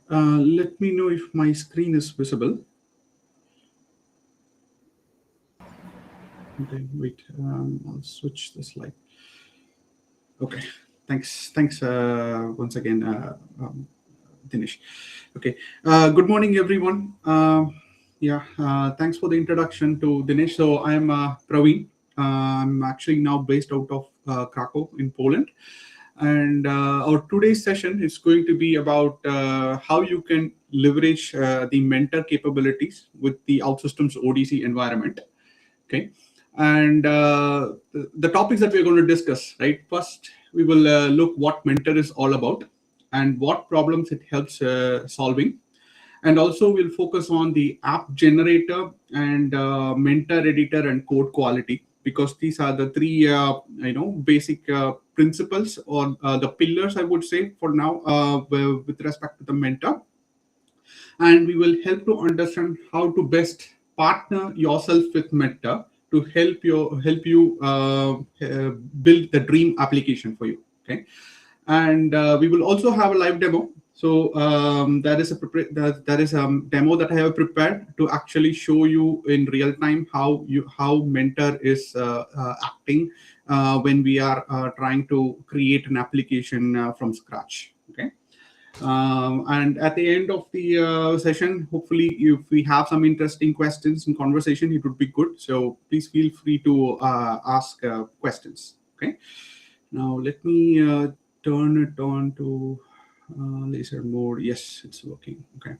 Let me know if my screen is visible. Okay, wait. I'll switch the slide. Okay, thanks once again, Dinesh. Okay, good morning, everyone. Thanks for the introduction to Dinesh. So I'm Praveen. I'm actually now based out of Krakow in Poland. And our today's session is going to be about how you can leverage the mentor capabilities with the OutSystems ODC environment. Okay, and the topics that we're going to discuss, right? First, we will look what mentor is all about and what problems it helps solving, and also we'll focus on the app generator and mentor editor and code quality, because these are the three basic principles or the pillars, I would say, for now, with respect to the mentor. And we will help to understand how to best partner yourself with mentor to help you build the dream application for you. Okay, and we will also have a live demo. So there is a demo that I have prepared to actually show you in real time how mentor is acting when we are trying to create an application from scratch. Okay. And at the end of the session, hopefully, if we have some interesting questions and conversation, it would be good. So please feel free to ask questions. Okay. Now let me turn it on to laser mode. Yes, it's working. Okay.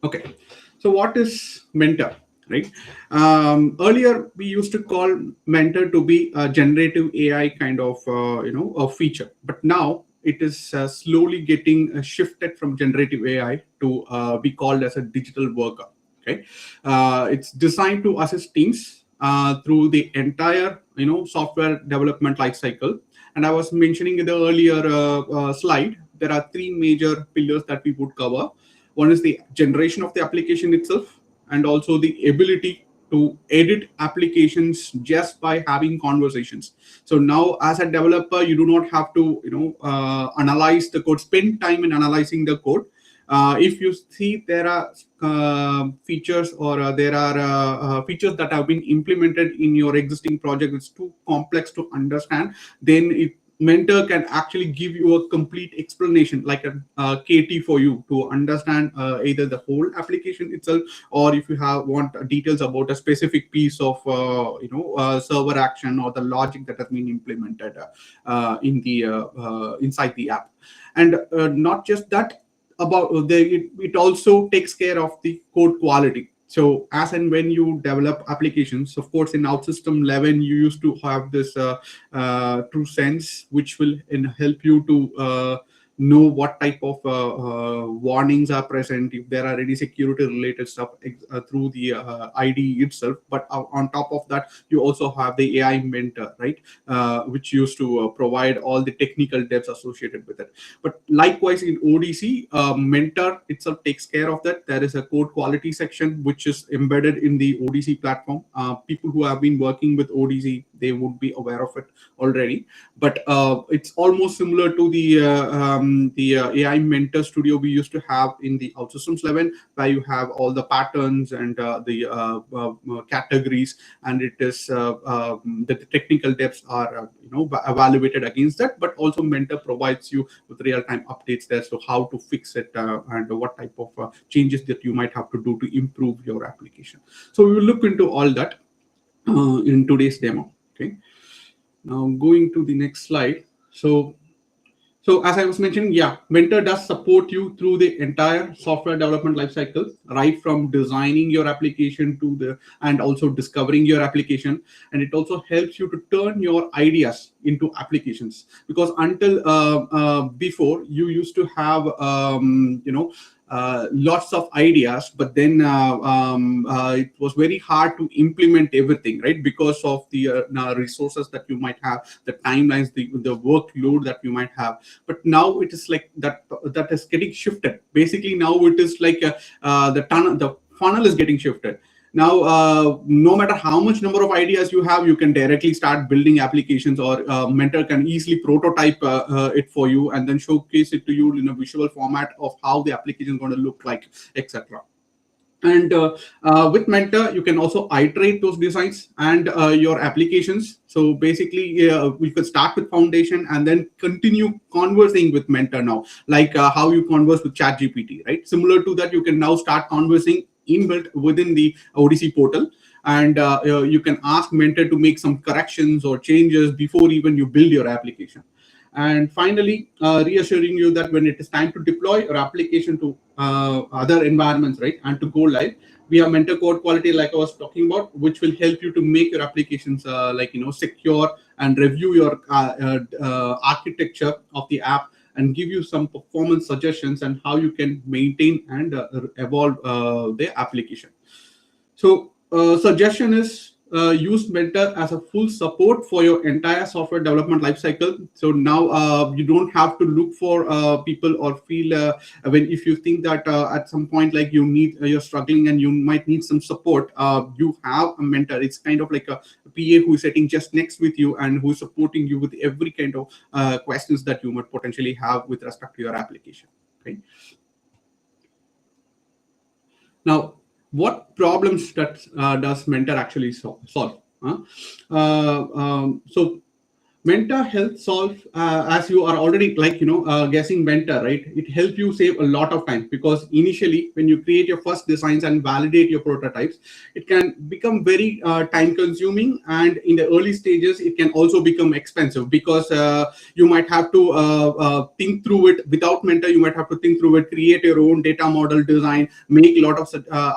Okay. So what is mentor? Right. Earlier, we used to call mentor to be a generative AI kind of a feature, but now it is slowly getting shifted from generative AI to be called as a digital worker. Okay, it's designed to assist teams through the entire software development lifecycle. And I was mentioning in the earlier slide, there are three major pillars that we would cover. One is the generation of the application itself, and also the ability to edit applications just by having conversations. So now, as a developer, you do not have to analyze the code, spend time in analyzing the code. If you see there are features or there are features that have been implemented in your existing project, it's too complex to understand, then mentor can actually give you a complete explanation, like a KT for you to understand either the whole application itself, or if you want details about a specific piece of server action or the logic that has been implemented in the inside the app. And not just that, it also takes care of the code quality. So as and when you develop applications, of course, in OutSystem 11, you used to have this true sense, which will help you to know what type of warnings are present, if there are any security related stuff through the IDE itself. But on top of that, you also have the AI mentor, right, which used to provide all the technical depths associated with it. But likewise, in ODC, mentor itself takes care of that. There is a code quality section which is embedded in the ODC platform. People who have been working with ODC, they would be aware of it already. But it's almost similar to the AI Mentor Studio we used to have in the OutSystems 11, where you have all the patterns and the categories, and it is the technical depths are evaluated against that. But also, Mentor provides you with real-time updates there, so how to fix it and what type of changes that you might have to do to improve your application. So we will look into all that in today's demo. Okay. Now going to the next slide. So as I was mentioning, yeah, Mentor does support you through the entire software development lifecycle, right from designing your application and also discovering your application. And it also helps you to turn your ideas into applications, because until before, you used to have lots of ideas, but then it was very hard to implement everything, right? Because of the resources that you might have, the timelines, the workload that you might have. But now it is like that is getting shifted. Basically, now it is like the funnel is getting shifted. Now, no matter how much number of ideas you have, you can directly start building applications, or Mentor can easily prototype it for you and then showcase it to you in a visual format of how the application is going to look like, etc. And with Mentor, you can also iterate those designs and your applications. So basically, we could start with Foundation and then continue conversing with Mentor now, like how you converse with ChatGPT, right? Similar to that, you can now start conversing inbuilt within the ODC portal. And you can ask Mentor to make some corrections or changes before even you build your application. And finally, reassuring you that when it is time to deploy your application to other environments, right, and to go live, we have Mentor Code Quality, like I was talking about, which will help you to make your applications secure and review your architecture of the app and give you some performance suggestions and how you can maintain and evolve the application. So suggestion is use Mentor as a full support for your entire software development lifecycle. So now you don't have to look for people or feel when if you think that at some point like you're struggling and you might need some support, you have a Mentor. It's kind of like a PA who is sitting just next with you and who is supporting you with every kind of questions that you might potentially have with respect to your application. Okay. Now, what problems that does Mentor actually solve? So Mentor helps solve, as you are already guessing Mentor, right? It helps you save a lot of time, because initially when you create your first designs and validate your prototypes, it can become very time consuming, and in the early stages it can also become expensive, because you might have to think through it. Without Mentor, you might have to think through it, create your own data model design, make a lot of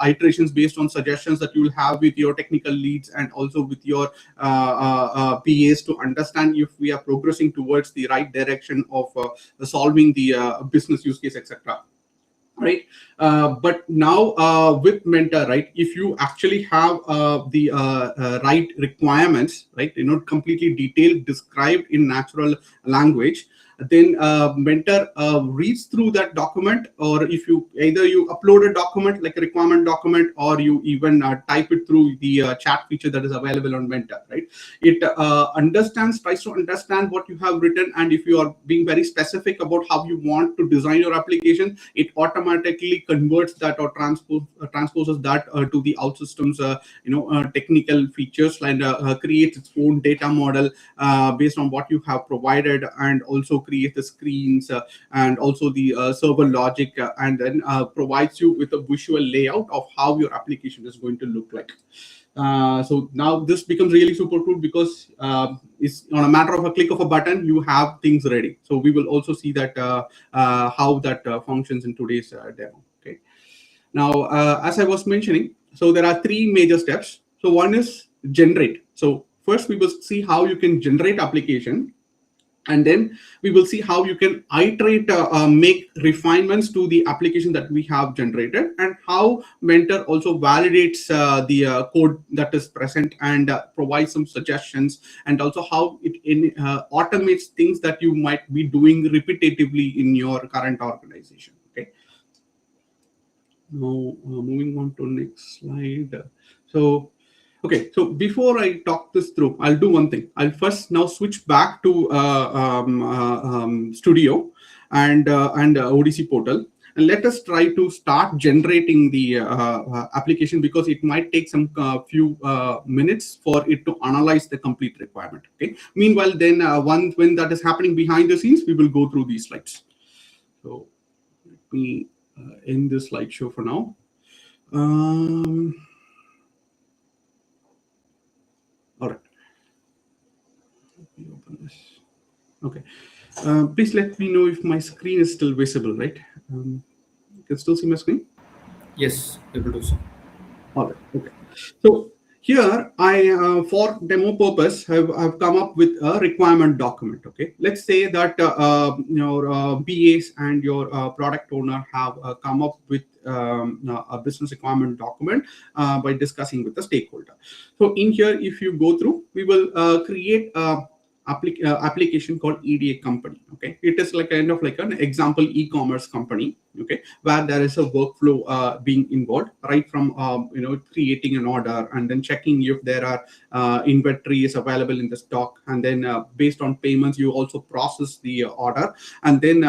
iterations based on suggestions that you will have with your technical leads and also with your PAs to understand if we are progressing towards the right direction of solving the business use case, etc. Right. But now with Mentor, right, if you actually have the right requirements, right, completely detailed, described in natural language, then Mentor reads through that document, or if you either you upload a document like a requirement document, or you even type it through the chat feature that is available on Mentor, right? It tries to understand what you have written, and if you are being very specific about how you want to design your application, it automatically converts that or transposes that to the OutSystems technical features, and creates its own data model based on what you have provided, and also create the screens and also the server logic, and then provides you with a visual layout of how your application is going to look like. So now this becomes really super cool, because it's on a matter of a click of a button, you have things ready. So we will also see that how that functions in today's demo. Okay. Now, as I was mentioning, so there are three major steps. So one is generate. So first we will see how you can generate application. And then we will see how you can iterate, make refinements to the application that we have generated, and how Mentor also validates the code that is present and provides some suggestions, and also how it automates things that you might be doing repetitively in your current organization. Okay. Now, moving on to next slide. Okay, so before I talk this through, I'll do one thing. I'll first now switch back to Studio and ODC portal, and let us try to start generating the application, because it might take some few minutes for it to analyze the complete requirement. Okay. Meanwhile, then when that is happening behind the scenes, we will go through these slides. So let me end this slideshow for now. All right. Let me open this. Okay. Please let me know if my screen is still visible, right? You can still see my screen? Yes, able to see. All right. Okay. So here I, for demo purpose, have come up with a requirement document. Okay. Let's say that your BAs and your product owner have come up with a business requirement document by discussing with the stakeholder. So in here, if you go through, we will create application called EDA company. Okay, it is like kind of like an example e-commerce company. Okay, where there is a workflow being involved, right from creating an order and then checking if there are inventory is available in the stock, and then based on payments you also process the order, and then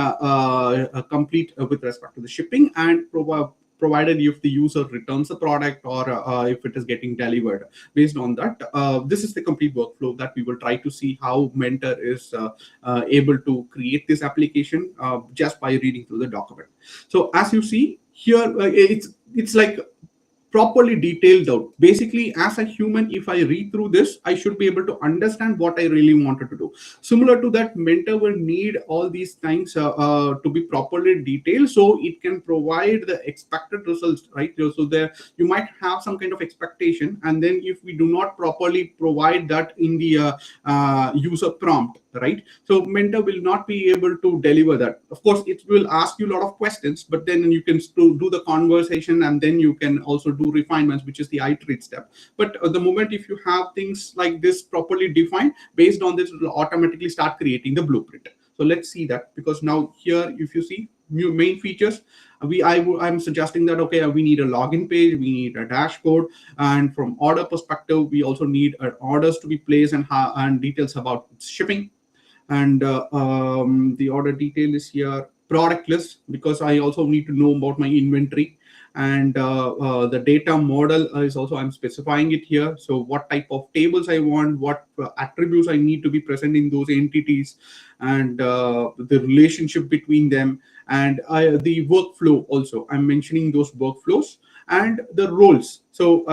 complete with respect to the shipping and provided if the user returns the product or if it is getting delivered. Based on that, this is the complete workflow that we will try to see how Mentor is able to create this application just by reading through the document. So as you see here, it's like properly detailed out. Basically, as a human, if I read through this, I should be able to understand what I really wanted to do. Similar to that, Mentor will need all these things to be properly detailed so it can provide the expected results, right? So there you might have some kind of expectation, and then if we do not properly provide that in the user prompt, right? So Mentor will not be able to deliver that. Of course, it will ask you a lot of questions, but then you can still do the conversation, and then you can also do refinements, which is the iterate step. But the moment if you have things like this properly defined, based on this, it will automatically start creating the blueprint. So let's see that, because now here, if you see new main features, I'm suggesting that, okay, we need a login page, we need a dashboard, and from order perspective, we also need orders to be placed and details about shipping. And the order detail is here, product list, because I also need to know about my inventory. And the data model is also, I'm specifying it here. So what type of tables I want, what attributes I need to be present in those entities, and the relationship between them, and the workflow also. I'm mentioning those workflows and the roles. So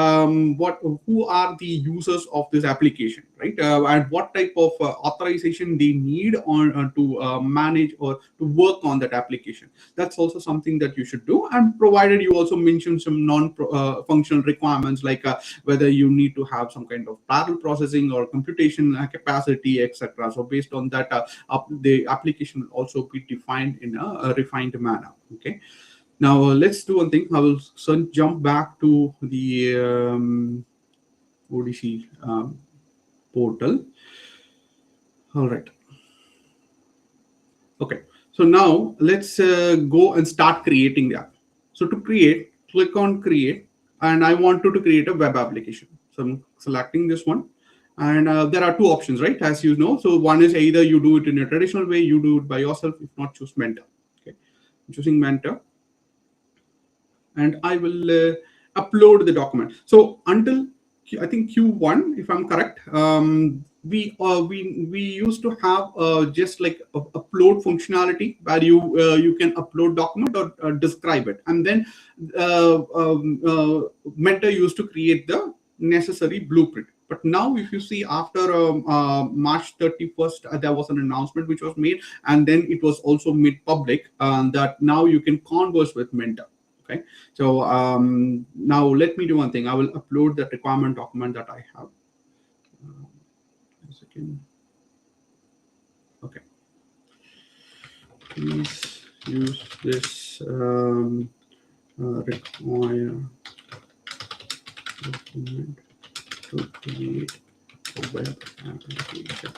who are the users of this application, right? And what type of authorization they need on to manage or to work on that application. That's also something that you should do. And provided you also mention some non-functional requirements, like whether you need to have some kind of parallel processing or computation capacity, etc. So based on that, the application will also be defined in a refined manner. Okay. Now let's do one thing. I will jump back to the ODC portal. All right. Okay. So now let's go and start creating the app. So to create, click on create, and I want to create a web application. So I'm selecting this one. And there are two options, right? As you know. So one is either you do it in a traditional way, you do it by yourself. If not, choose Mentor. Okay. I'm choosing Mentor. And I will upload the document. So until I think Q1, if I'm correct, we used to have just like a upload functionality where you can upload document or describe it, and then Mentor used to create the necessary blueprint. But now, if you see, after March 31st, there was an announcement which was made, and then it was also made public that now you can converse with Mentor. Okay, so now let me do one thing. I will upload that requirement document that I have. A second. Okay. Please use this require document to create a web application.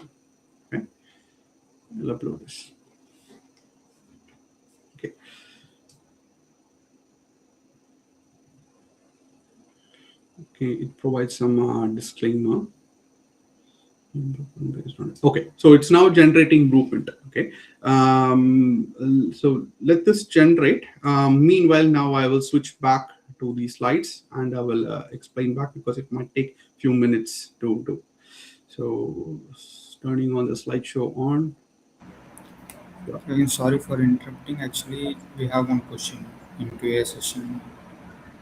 Okay, I'll upload this. Okay. Okay, it provides some disclaimer. Okay, so it's now generating blueprint. Okay, so let this generate. Meanwhile, now I will switch back to the slides and I will explain back, because it might take a few minutes to do. So turning on the slideshow on. Again, sorry for interrupting. Actually, we have one question in QA session.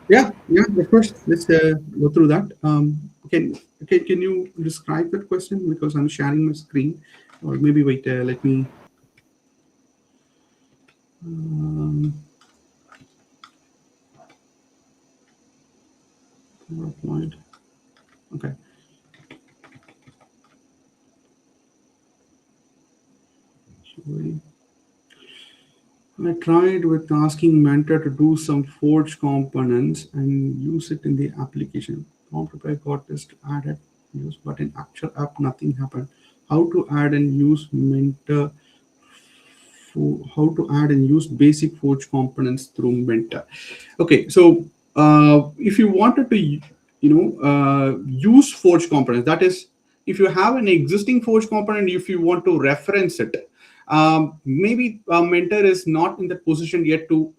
Yeah, of course. Let's go through that. Can you describe that question, because I'm sharing my screen, or maybe wait. Let me. PowerPoint. Okay. I tried with asking Mentor to do some forge components and use it in the application. Prompt reply got this added, use, but in actual app, nothing happened. how to add and use Mentor, how to add and use basic Forge components through Mentor. Okay, so if you wanted to, use Forge components, that is, if you have an existing Forge component, if you want to reference it, maybe Mentor is not in the position yet to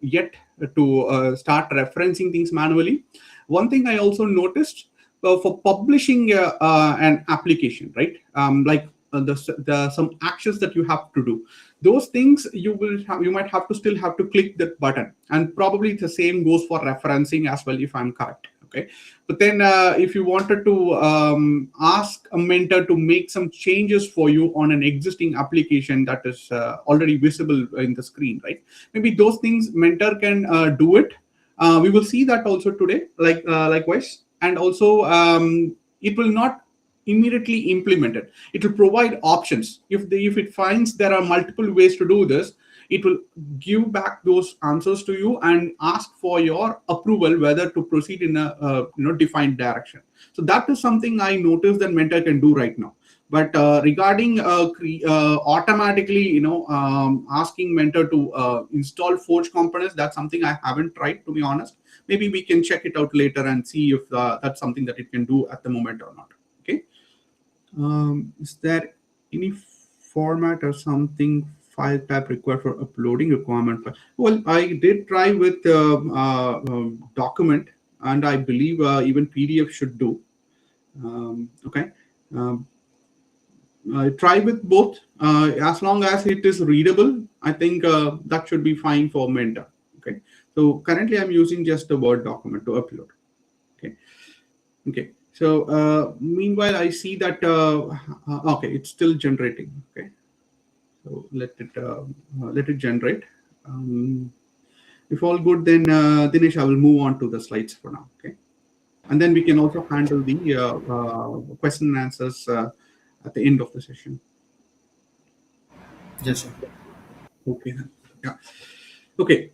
start referencing things manually. One thing I also noticed, for publishing an application, right? Like the some actions that you have to do, those things you might have to still have to click that button, and probably the same goes for referencing as well, if I'm correct. Okay, but then if you wanted to ask a mentor to make some changes for you on an existing application that is already visible in the screen, right? Maybe those things mentor can do it. We will see that also today, likewise. And also it will not immediately implement it. It will provide options. If it finds there are multiple ways to do this, it will give back those answers to you and ask for your approval whether to proceed in a defined direction. So that is something I noticed that Mentor can do right now. But regarding automatically, asking Mentor to install Forge components, that's something I haven't tried, to be honest. Maybe we can check it out later and see if that's something that it can do at the moment or not. Okay. Is there any format or something file type required for uploading requirement? Well, I did try with document, and I believe even PDF should do. Okay. Try with both. As long as it is readable, I think that should be fine for Mentor. Okay. So currently I'm using just a Word document to upload. Okay. Okay. So meanwhile, I see that okay, it's still generating. Okay. So let it generate. If all good, then Dinesh, I will move on to the slides for now. Okay. And then we can also handle the question and answers at the end of the session. Yes, sir. Okay. Yeah. Okay.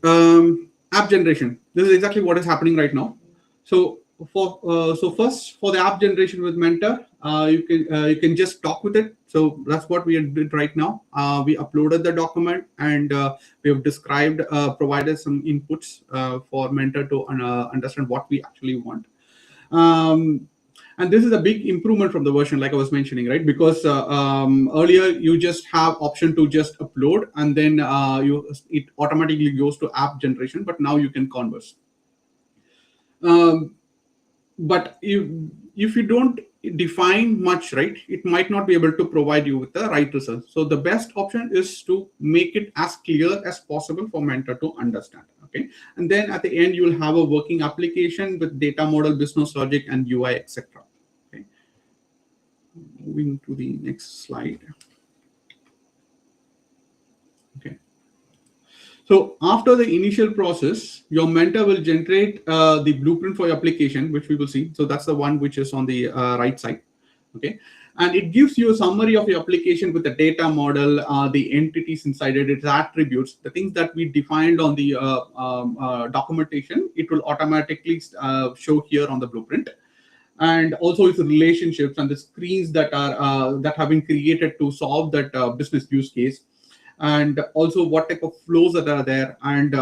App generation. This is exactly what is happening right now. So first, for the app generation with Mentor, you can just talk with it. So that's what we did right now. We uploaded the document, and we have described, provided some inputs for Mentor to understand what we actually want. And this is a big improvement from the version, like I was mentioning, right? Because earlier you just have option to just upload, and then it automatically goes to app generation. But now you can converse. But if you don't define much, right, it might not be able to provide you with the right result. So the best option is to make it as clear as possible for Mentor to understand. Okay, and then at the end you'll have a working application with data model, business logic, and UI, etc. Okay, moving to the next slide. Okay. So after the initial process, your Mentor will generate the blueprint for your application, which we will see. So that's the one which is on the right side. Okay. And it gives you a summary of your application with the data model, the entities inside it, its attributes, the things that we defined on the documentation. It will automatically show here on the blueprint. And also its relationships and the screens that have been created to solve that business use case, and also what type of flows that are there. And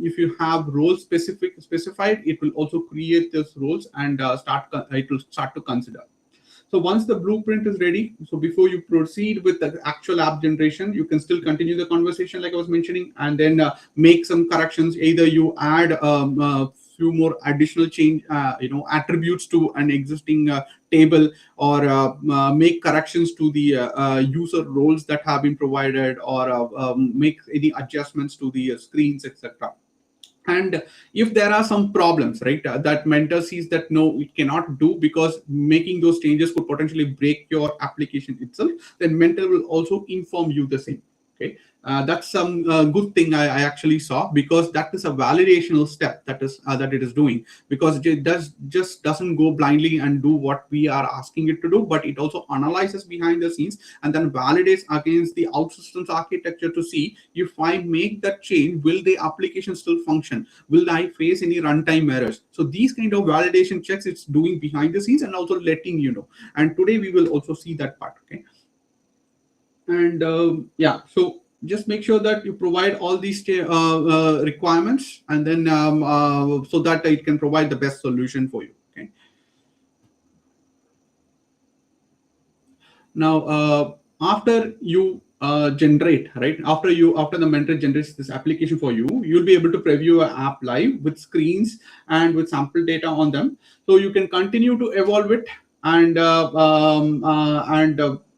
if you have roles specified, it will also create those roles and it will start to consider. So once the blueprint is ready, so before you proceed with the actual app generation, you can still continue the conversation like I was mentioning, and then make some corrections. Either you add few more additional change, attributes to an existing table, or make corrections to the user roles that have been provided, or make any adjustments to the screens, etc. And if there are some problems, right, that Mentor sees that no, it cannot do because making those changes could potentially break your application itself, then Mentor will also inform you the same. Okay, that's some good thing I actually saw, because that is a validational step that it is doing, because it doesn't go blindly and do what we are asking it to do, but it also analyzes behind the scenes and then validates against the OutSystems architecture to see if I make that change, will the application still function? Will I face any runtime errors? So these kind of validation checks it's doing behind the scenes and also letting you know. And today we will also see that part. Okay. And yeah, so just make sure that you provide all these requirements, and then so that it can provide the best solution for you. Okay. Now, after you generate, right? After the mentor generates this application for you, you'll be able to preview an app live with screens and with sample data on them. So you can continue to evolve it, and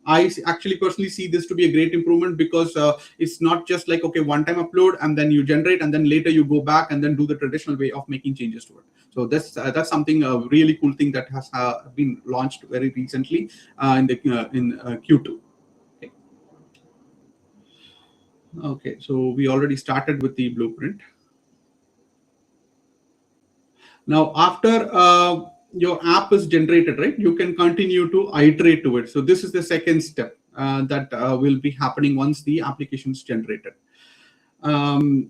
actually personally see this to be a great improvement, because it's not just like, okay, one time upload and then you generate and then later you go back and then do the traditional way of making changes to it. So that's something a really cool thing that has been launched very recently in Q2. Okay. Okay, so we already started with the blueprint. Now, after your app is generated, right, you can continue to iterate to it. So this is the second step that will be happening once the application is generated. So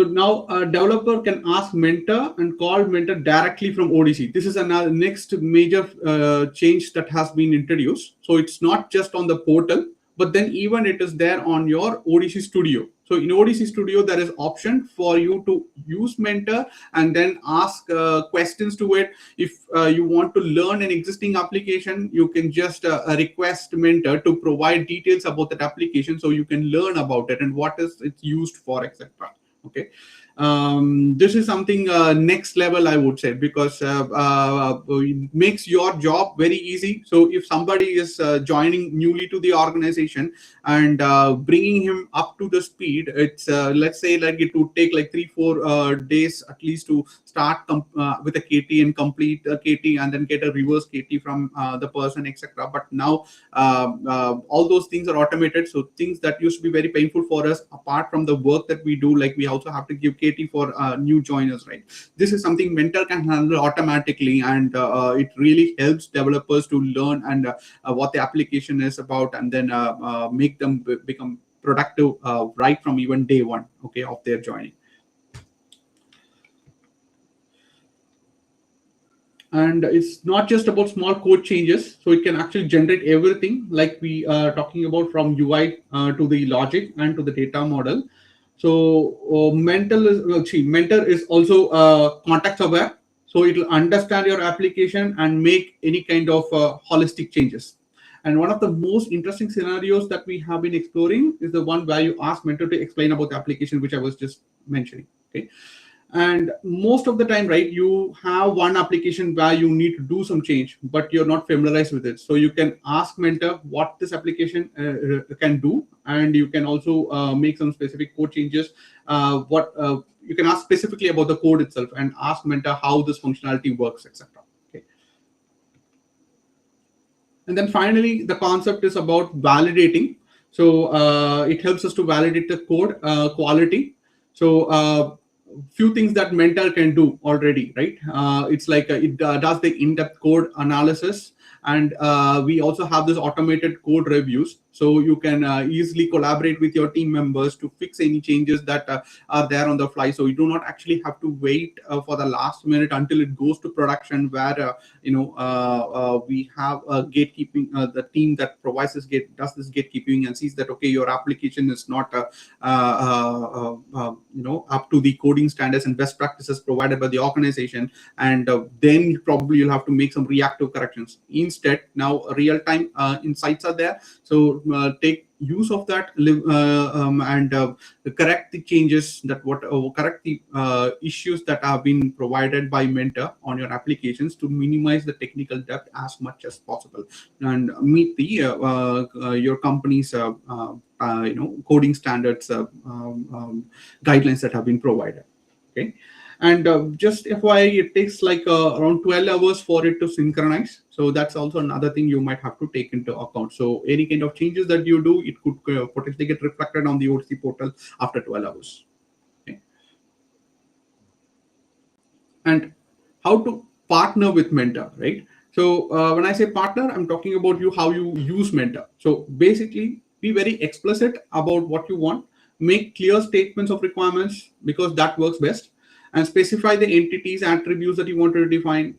now a developer can ask Mentor and call Mentor directly from ODC. This is another next major change that has been introduced. So it's not just on the portal, but then even it is there on your ODC Studio. So in ODC Studio, there is option for you to use Mentor and then ask questions to it. If you want to learn an existing application, you can just request Mentor to provide details about that application, so you can learn about it and what is it used for, etc. Okay. This is something next level, I would say, because it makes your job very easy. So if somebody is joining newly to the organization and bringing him up to the speed, it's let's say like it would take like 3-4 days at least to start with a KT and complete a KT and then get a reverse KT from the person, etc. But now all those things are automated. So things that used to be very painful for us, apart from the work that we do, like we also have to give KT for new joiners, right? This is something Mentor can handle automatically, and it really helps developers to learn and what the application is about, and then make them become productive right from even day one, okay, of their joining. And it's not just about small code changes, so it can actually generate everything, like we are talking about, from UI to the logic and to the data model. So Mentor is also context aware, so it will understand your application and make any kind of holistic changes. And one of the most interesting scenarios that we have been exploring is the one where you ask Mentor to explain about the application, which I was just mentioning. Okay. And most of the time, right, you have one application where you need to do some change, but you're not familiarized with it. So you can ask Mentor what this application can do, and you can also make some specific code changes. You can ask specifically about the code itself and ask Mentor how this functionality works, etc. Okay. And then finally, the concept is about validating. So it helps us to validate the code quality. So few things that Mentor can do already, right? It's like it does the in-depth code analysis, and we also have this automated code reviews, so you can easily collaborate with your team members to fix any changes that are there on the fly. So you do not actually have to wait for the last minute until it goes to production, where we have a gatekeeping, the team that provides this does this gatekeeping and sees that, okay, your application is not up to the coding standards and best practices provided by the organization, and then probably you'll have to make some reactive corrections. Instead, now real-time insights are there, so take use of that and correct the changes that correct the issues that have been provided by Mentor on your applications to minimize the technical debt as much as possible and meet the your company's coding standards guidelines that have been provided. Okay. And just FYI, it takes like around 12 hours for it to synchronize. So that's also another thing you might have to take into account. So any kind of changes that you do, it could potentially get reflected on the ODC portal after 12 hours. Okay. And how to partner with Mentor, right? So when I say partner, I'm talking about how you use Mentor. So basically, be very explicit about what you want. Make clear statements of requirements, because that works best. and specify the entities, attributes that you want to define,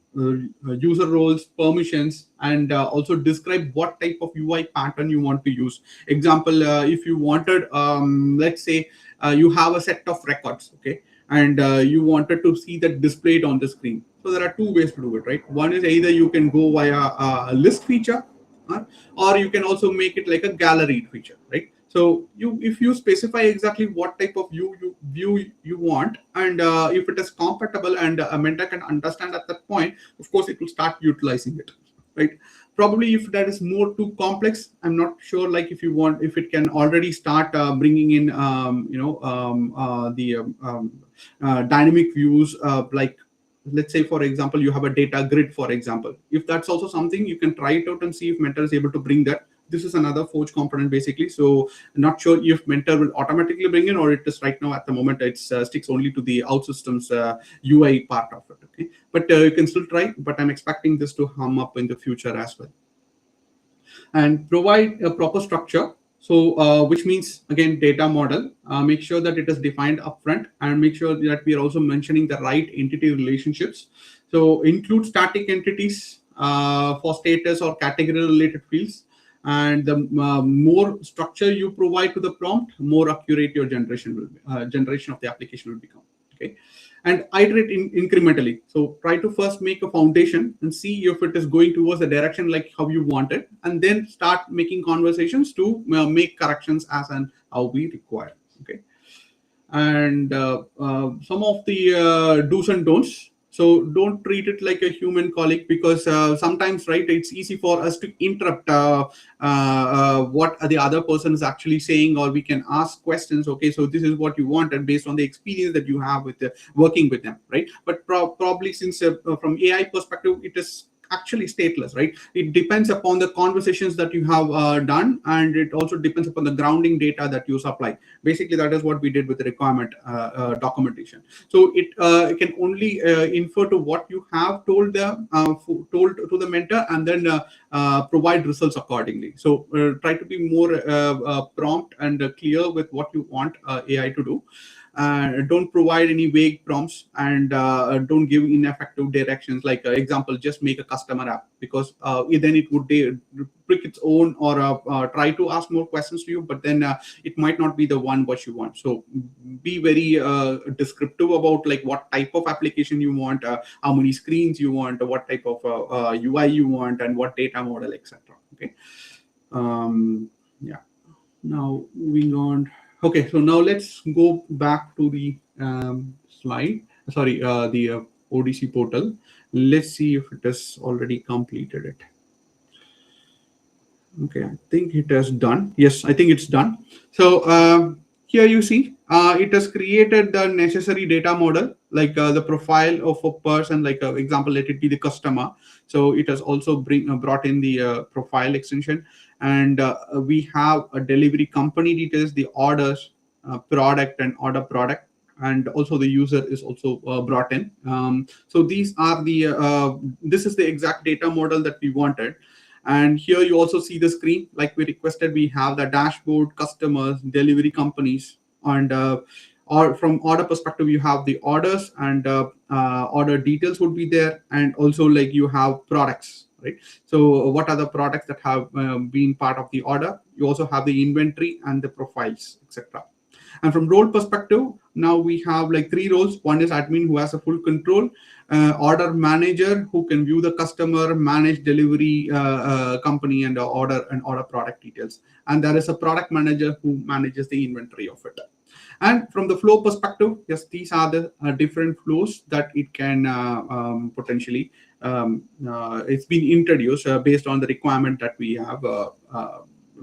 user roles, permissions, and also describe what type of UI pattern you want to use. Example, if you wanted, let's say, you have a set of records, okay, and you wanted to see that displayed on the screen. So there are two ways to do it, right? One is either you can go via a list feature, or you can also make it like a gallery feature, right? So if you specify exactly what type of view you want, and if it is compatible and a mentor can understand at that point, of course it will start utilizing it, right? Probably if that is more too complex, I'm not sure, like if it can already start bringing in the dynamic views, like let's say, for example, you have a data grid, for example. If that's also something, you can try it out and see if Mentor is able to bring that. This is another Forge component, basically. So I'm not sure if Mentor will automatically bring in, or it is right now at the moment it sticks only to the OutSystems UI part of it. Okay, but you can still try. But I'm expecting this to come up in the future as well. And provide a proper structure. So, which means, again, data model, make sure that it is defined upfront, and make sure that we are also mentioning the right entity relationships. So include static entities for status or category related fields. And the more structure you provide to the prompt, more accurate your generation of the application will become. Okay, and iterate incrementally. So try to first make a foundation and see if it is going towards the direction like how you want it, and then start making conversations to make corrections as and how we require. Okay, and some of the do's and don'ts. So don't treat it like a human colleague, because sometimes, right, it's easy for us to interrupt what the other person is actually saying, or we can ask questions. Okay, so this is what you wanted based on the experience that you have with working with them, right? But probably, since from AI perspective, it is actually stateless, right? It depends upon the conversations that you have done, and it also depends upon the grounding data that you supply. Basically, that is what we did with the requirement documentation. So it can only infer to what you have told told to the mentor, and then provide results accordingly. So try to be more prompt and clear with what you want AI to do. Don't provide any vague prompts, and don't give ineffective directions. Like example, just make a customer app, because then it would pick its own, or try to ask more questions to you, but then it might not be the one what you want. So be very descriptive about like what type of application you want, how many screens you want, what type of UI you want, and what data model, etc. Okay. Yeah. Now moving on. Okay, so now let's go back to the slide. Sorry, the ODC portal. Let's see if it has already completed it. Okay, I think it has done. Yes, I think it's done. So here you see it has created the necessary data model, like the profile of a person, like example, let it be the customer. So it has also brought in the profile extension, and we have a delivery company details, the orders, product and order product, and also the user is also brought in. So these are the this is the exact data model that we wanted. And here you also see the screen like we requested. We have the dashboard, customers, delivery companies, and or from order perspective, you have the orders, and order details would be there, and also like you have products, right? So what are the products that have been part of the order? You also have the inventory and the profiles, etc. And from role perspective, now we have like three roles. One is admin, who has a full control, order manager, who can view the customer, manage delivery company, and order product details. And there is a product manager who manages the inventory of it. And from the flow perspective, yes, these are the different flows that it can potentially, it's been introduced based on the requirement that we have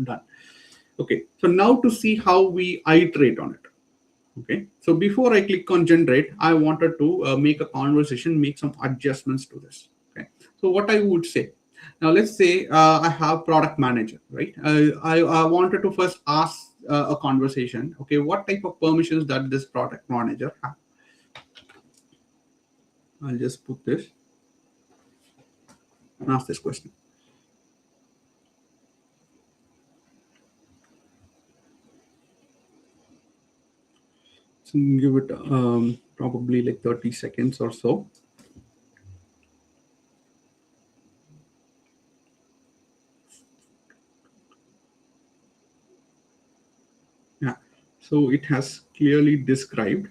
done. Okay, so now to see how we iterate on it. Okay, so before I click on generate, I wanted to make a conversation, make some adjustments to this. Okay, so what I would say, now let's say I have product manager, right? I wanted to first ask a conversation. Okay, what type of permissions does this product manager have? I'll just put this and ask this question. So give it probably like 30 seconds or so. Yeah, so it has clearly described.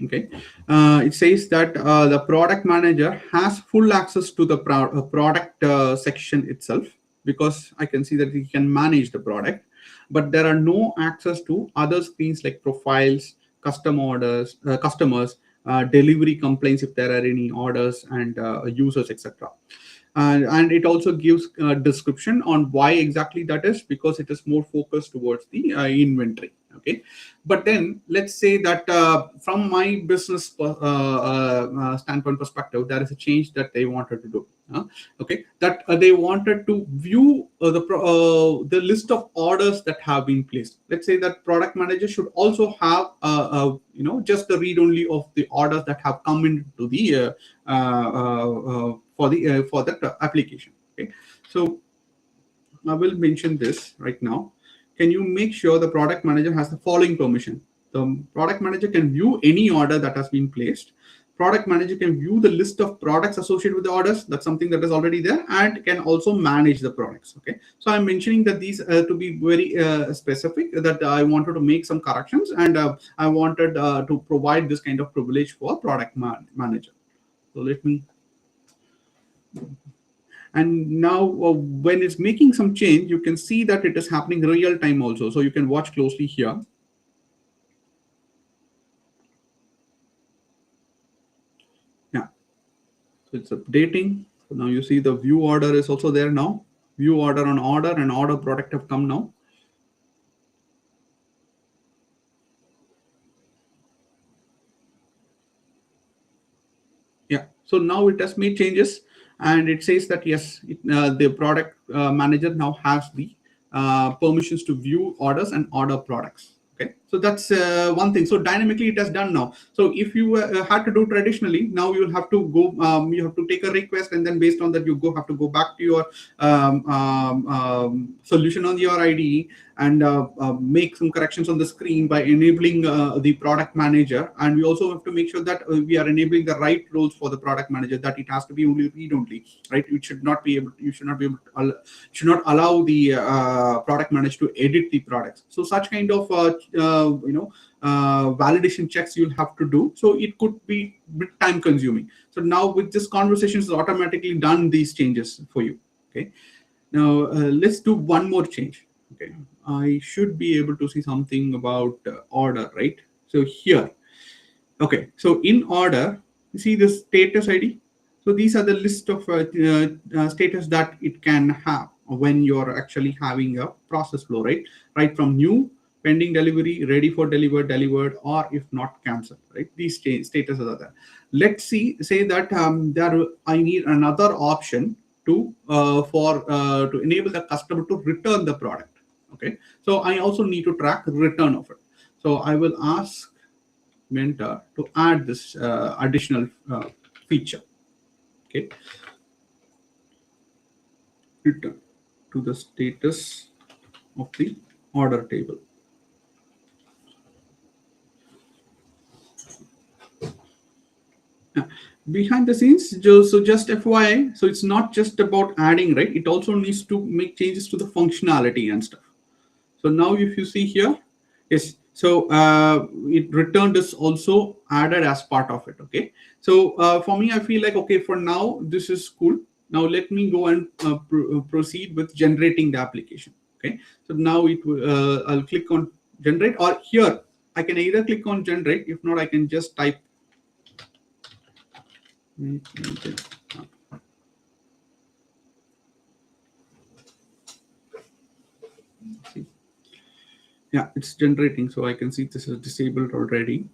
Okay, it says that the product manager has full access to the product section itself, because I can see that he can manage the product, but there are no access to other screens like profiles, custom orders, customers, delivery complaints if there are any orders, and users, etc. And it also gives a description on why exactly that is, because it is more focused towards the inventory. Okay, but then let's say that from my business standpoint perspective, there is a change that they wanted to do. Okay, that they wanted to view the list of orders that have been placed. Let's say that product manager should also have just the read only of the orders that have come into the for that application. Okay, so I will mention this right now. Can you make sure the product manager has the following permission? The product manager can view any order that has been placed. Product manager can view the list of products associated with the orders. That's something that is already there, and can also manage the products. Okay, so I'm mentioning that these to be very specific, that I wanted to make some corrections, and I wanted to provide this kind of privilege for product manager. So let me. And now when it's making some change, you can see that it is happening real time also, so you can watch closely here. Yeah, so it's updating. So now you see the view order is also there now. View order on order and order product have come now. Yeah, so now it has made changes, and it says that yes, the product manager now has the permissions to view orders and order products. Okay, so that's one thing. So dynamically it has done now. So if you had to do traditionally, now you'll have to go, you have to take a request, and then based on that you have to go back to your solution on your IDE, and make some corrections on the screen by enabling the product manager. And we also have to make sure that we are enabling the right roles for the product manager, that it has to be only read only, right? It should not be able, you should not be able to, should not allow the product manager to edit the products. So such kind of validation checks you'll have to do. So it could be a bit time consuming. So now with this conversation, it's automatically done these changes for you. Okay, now let's do one more change. Okay, I should be able to see something about order, right? So here, okay, so in order, you see the status ID. So these are the list of status that it can have when you're actually having a process flow, right? Right from new, pending delivery, ready for delivered, or if not, cancelled, right? These statuses are there. Let's say that I need another option to to enable the customer to return the product. Okay, so I also need to track return of it. So I will ask Mentor to add this additional feature. Okay, return to the status of the order table. Behind the scenes, so just FYI, so it's not just about adding, right? It also needs to make changes to the functionality and stuff. So now if you see here, yes, so it returned is also added as part of it. Okay, so for me, I feel like, okay, for now this is cool. Now let me go and proceed with generating the application. Okay, so now it I'll click on generate, or here I can either click on generate. If not, I can just type. Yeah, it's generating, so I can see this is disabled already.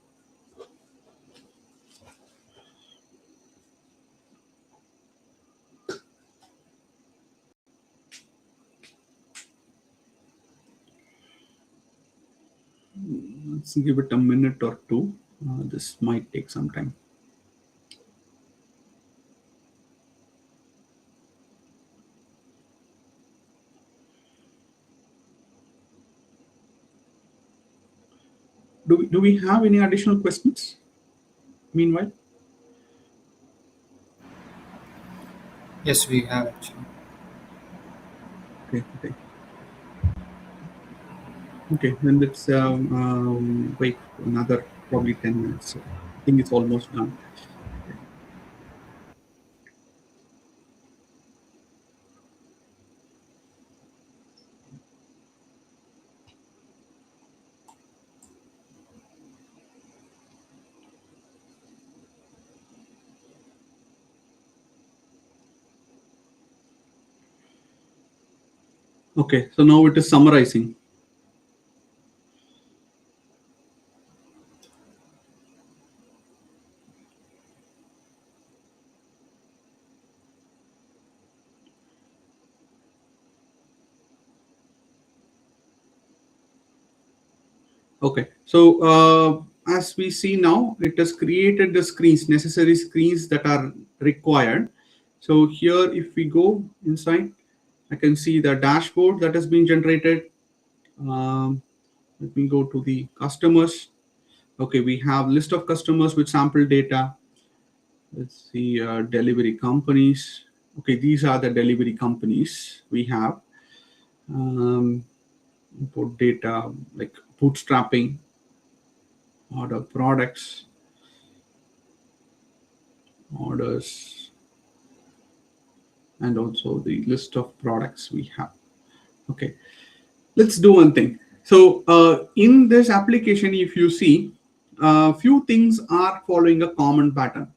Let's give it a minute or two. This might take some time. Do we have any additional questions? meanwhile? Yes, we have actually. Okay, okay. Okay, then let's wait for another probably 10 minutes. So I think it's almost done. Okay. Okay, so now it is summarizing. Okay, so as we see now, it has created the screens, necessary screens that are required. So here, if we go inside, I can see the dashboard that has been generated. Um, Let me go to the customers. Okay, we have list of customers with sample data. Let's see, delivery companies. Okay, these are the delivery companies we have. Um, Import data like bootstrapping, order products, orders, and also the list of products we have. Okay, let's do one thing. So in this application, if you see, few things are following a common pattern.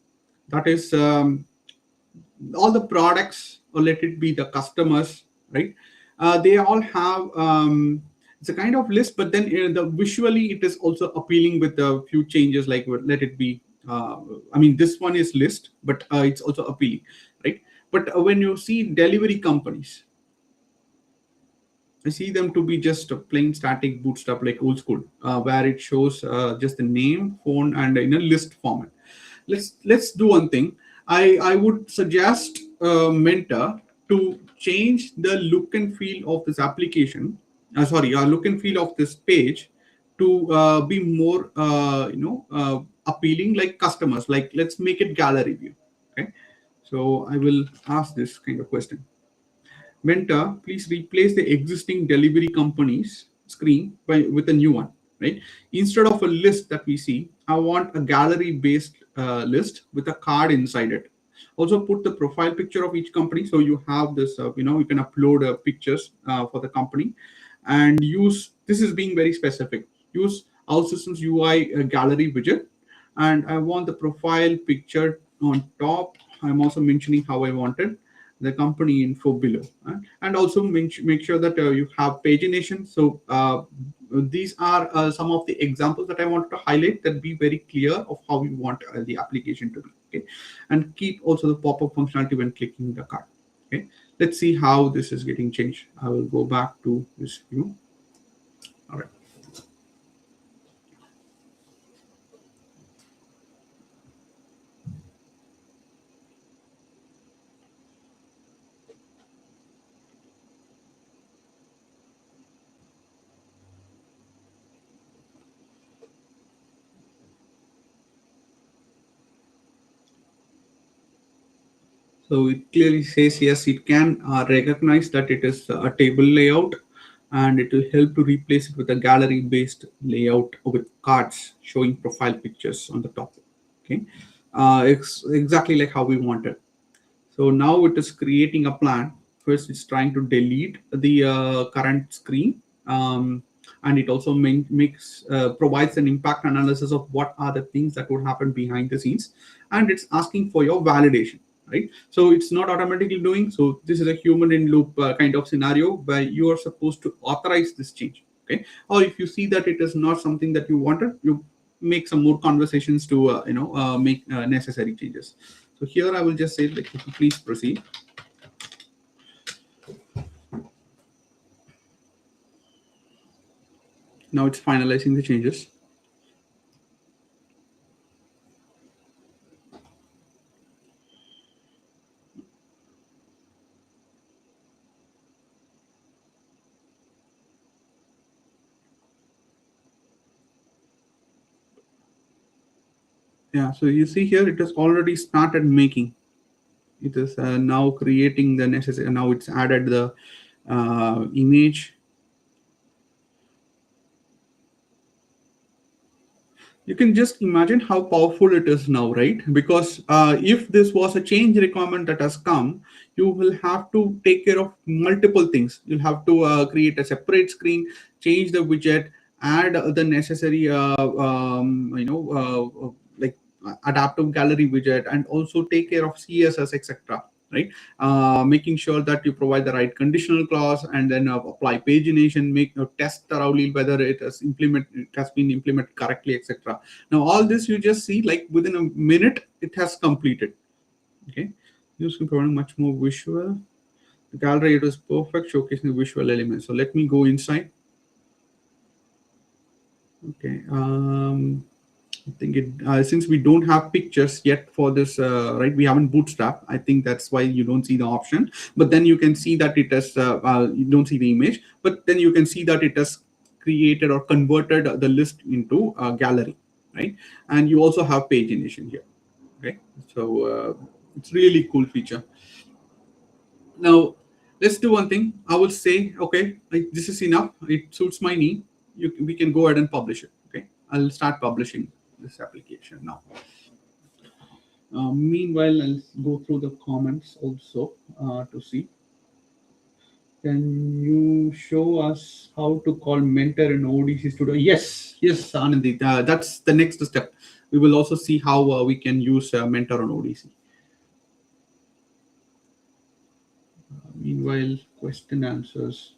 That is, all the products, or let it be the customers, right? They all have it's a kind of list, but then the visually it is also appealing with a few changes, like let it be. I mean, this one is list, but it's also appealing, right? But when you see delivery companies, I see them to be just a plain static bootstrap, like old school, where it shows just the name, phone, and in a list format. Let's do one thing. I would suggest Mentor to change the look and feel of this application. Sorry, look and feel of this page to be more appealing, like customers. Like let's make it gallery view. Okay, so I will ask this kind of question. Mentor, please replace the existing delivery company's screen with a new one, right? Instead of a list that we see, I want a gallery-based list with a card inside it. Also, put the profile picture of each company, so you have this. You can upload pictures for the company, and use. This is being very specific. Use OutSystems UI gallery widget, and I want the profile picture on top. I'm also mentioning how I want it, the company info below, and also make sure that you have pagination. So these are some of the examples that I want to highlight, that be very clear of how you want the application to be. Okay, and keep also the pop-up functionality when clicking the card. Okay, let's see how this is getting changed. I will go back to this view. All right. So it clearly says yes, it can recognize that it is a table layout, and it will help to replace it with a gallery based layout with cards showing profile pictures on the top. Okay, it's exactly like how we wanted. So now it is creating a plan. First, it's trying to delete the current screen, and it also makes provides an impact analysis of what are the things that would happen behind the scenes, and it's asking for your validation. Right, so it's not automatically doing. So this is a human in loop kind of scenario where you are supposed to authorize this change. Okay, or if you see that it is not something that you wanted, you make some more conversations to make necessary changes. So here I will just say, like, please proceed. Now it's finalizing the changes. Yeah, so you see here, it has already started making. It is now creating the necessary. Now it's added the image. You can just imagine how powerful it is now, right? Because if this was a change requirement that has come, you will have to take care of multiple things. You'll have to create a separate screen, change the widget, add the necessary, like adaptive gallery widget, and also take care of CSS, etc. Right, making sure that you provide the right conditional clause, and then apply pagination, make test thoroughly whether it has been implemented correctly, etc. Now all this you just see like within a minute it has completed. Okay, using providing much more visual. The gallery, it was perfect, showcasing the visual elements. So let me go inside. Okay, I think it since we don't have pictures yet for this, right? We haven't bootstrap. I think that's why you don't see the option. But then you can see that it has. You don't see the image, but then you can see that it has created or converted the list into a gallery, right? And you also have pagination here. Okay, so it's really cool feature. Now let's do one thing. I will say, okay, like this is enough. It suits my need. We can go ahead and publish it. Okay, I'll start publishing this application now. Meanwhile, I'll go through the comments also to see. Can you show us how to call Mentor in ODC Studio? Yes, yes, Anandi. That's the next step. We will also see how we can use Mentor on ODC. Meanwhile, question answers.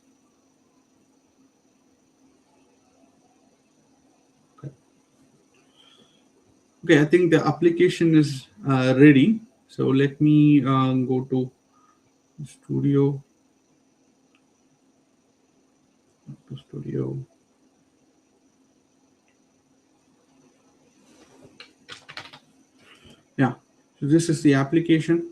Okay. Okay, I think the application is ready. So let me go to Studio. To Studio. Yeah. So this is the application.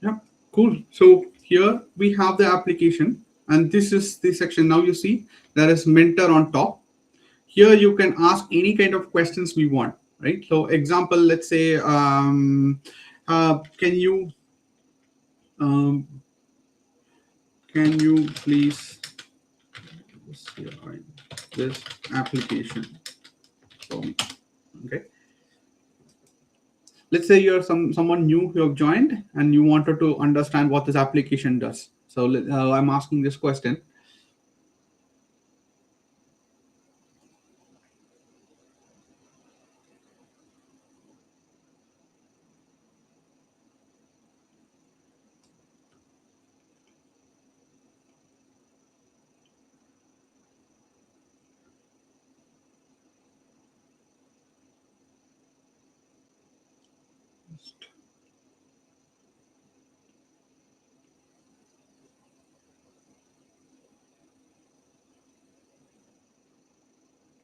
Yeah, cool. So here we have the application, and this is the section. Now you see there is Mentor on top. Here you can ask any kind of questions we want, right? So example, let's say, um, can you please this application for me? Okay. Let's say you're someone new who have joined and you wanted to understand what this application does. So I'm asking this question.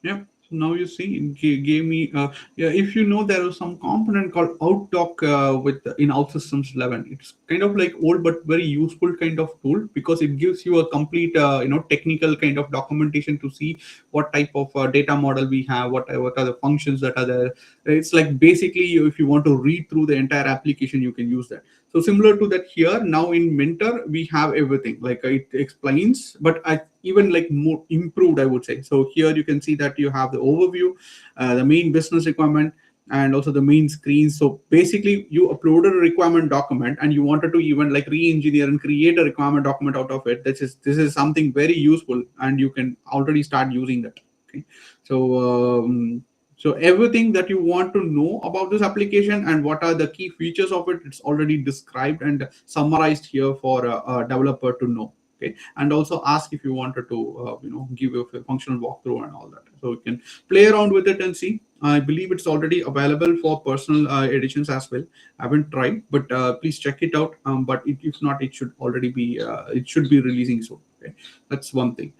Yeah. So now you see, it gave me. Yeah, if you know, there was some component called OutDoc with in OutSystems 11. It's kind of like old but very useful kind of tool because it gives you a complete, technical kind of documentation to see what type of data model we have, what are the functions that are there. It's like basically, if you want to read through the entire application, you can use that. So similar to that here, now in Mentor, we have everything. Like it explains, but even like more improved, I would say. So here you can see that you have the overview, the main business requirement, and also the main screen. So basically, you uploaded a requirement document, and you wanted to even like re-engineer and create a requirement document out of it. This is something very useful, and you can already start using that. Okay, so. So everything that you want to know about this application and what are the key features of it, it's already described and summarized here for a developer to know. Okay, and also ask if you wanted to, give a functional walkthrough and all that. So you can play around with it and see. I believe it's already available for personal editions as well. I haven't tried, but please check it out. But if not, it should already be. It should be releasing soon. Okay, that's one thing.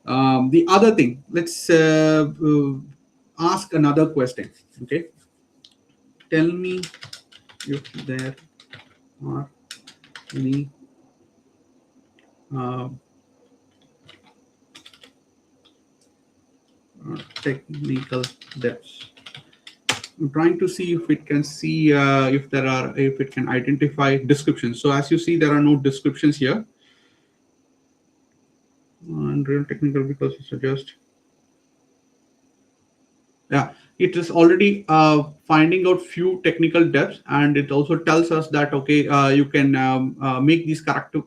The other thing, let's ask another question. Okay, tell me if there or any uh, technical depths. I'm trying to see if it can see if it can identify descriptions. So as you see, there are no descriptions here. And real technical because it suggests, yeah, it is already finding out few technical depths, and it also tells us that okay, you can make these corrective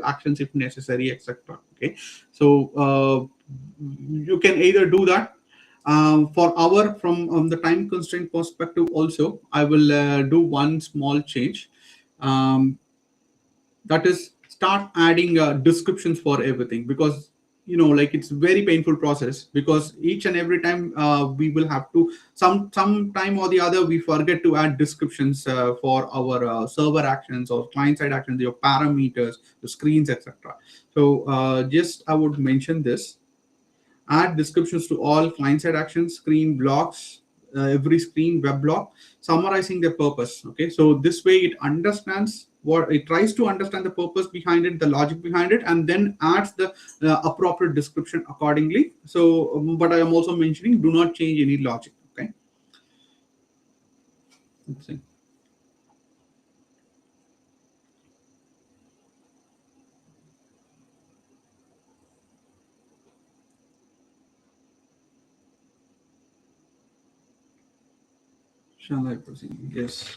actions if necessary, etc. Okay, so you can either do that. For our from the time constraint perspective, also I will do one small change. Um, that is start adding descriptions for everything, because like it's very painful process, because each and every time we will have to some time or the other we forget to add descriptions for our server actions or client side actions, your parameters, the screens, etc. So just I would mention this: add descriptions to all client-side actions, screen blocks, every screen web block, summarizing their purpose. Okay, so this way it understands what it tries to understand the purpose behind it, the logic behind it, and then adds the appropriate description accordingly. So, but I am also mentioning do not change any logic. Okay, let's see. Shall I proceed? Yes.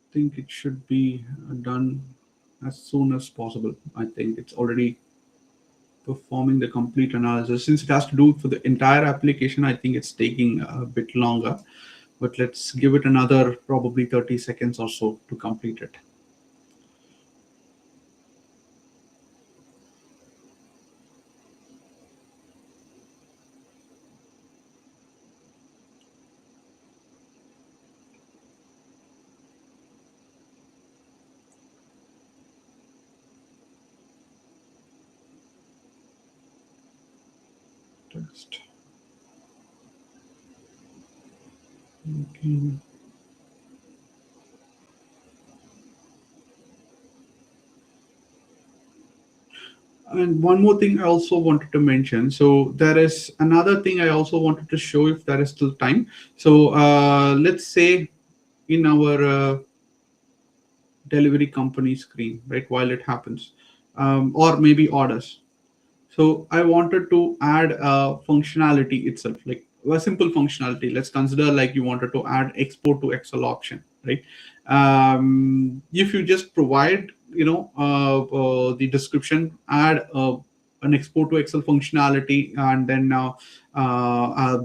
I think it should be done as soon as possible. I think it's already performing the complete analysis. Since it has to do for the entire application, I think it's taking a bit longer, but let's give it another probably 30 seconds or so to complete it. Text. Okay. And one more thing I also wanted to mention. So there is another thing I also wanted to show if there is still time. So let's say in our delivery company screen, right, while it happens, or maybe orders. So I wanted to add a functionality itself, like a simple functionality. Let's consider like you wanted to add export to Excel option, right? If you just provide, the description, add an export to Excel functionality, and then now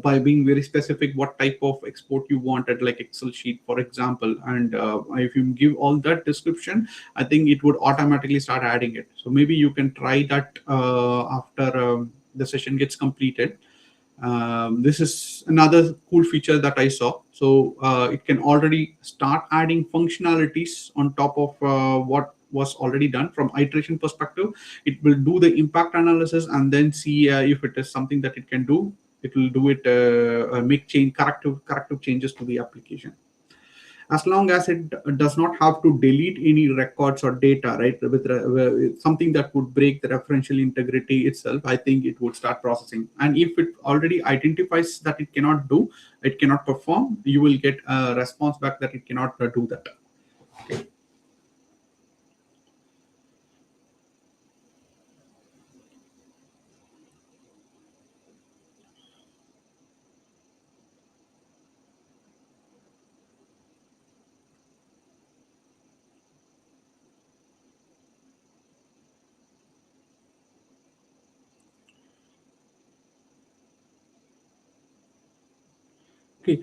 by being very specific what type of export you wanted, like Excel sheet, for example, and if you give all that description, I think it would automatically start adding it. So maybe you can try that after the session gets completed. This is another cool feature that I saw. So it can already start adding functionalities on top of what was already done from iteration perspective. It will do the impact analysis and then see if it is something that it can do. It will do it, make corrective changes to the application, as long as it does not have to delete any records or data, right, with something that would break the referential integrity itself. I think it would start processing, and if it already identifies that it cannot perform, you will get a response back that it cannot do that. Okay. Okay,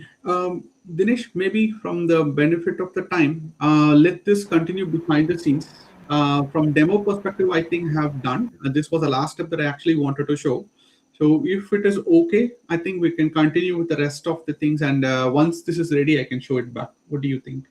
Dinesh, maybe from the benefit of the time, let this continue behind the scenes. From demo perspective, I think have done. This was the last step that I actually wanted to show. So if it is okay, I think we can continue with the rest of the things. And once this is ready, I can show it back. What do you think?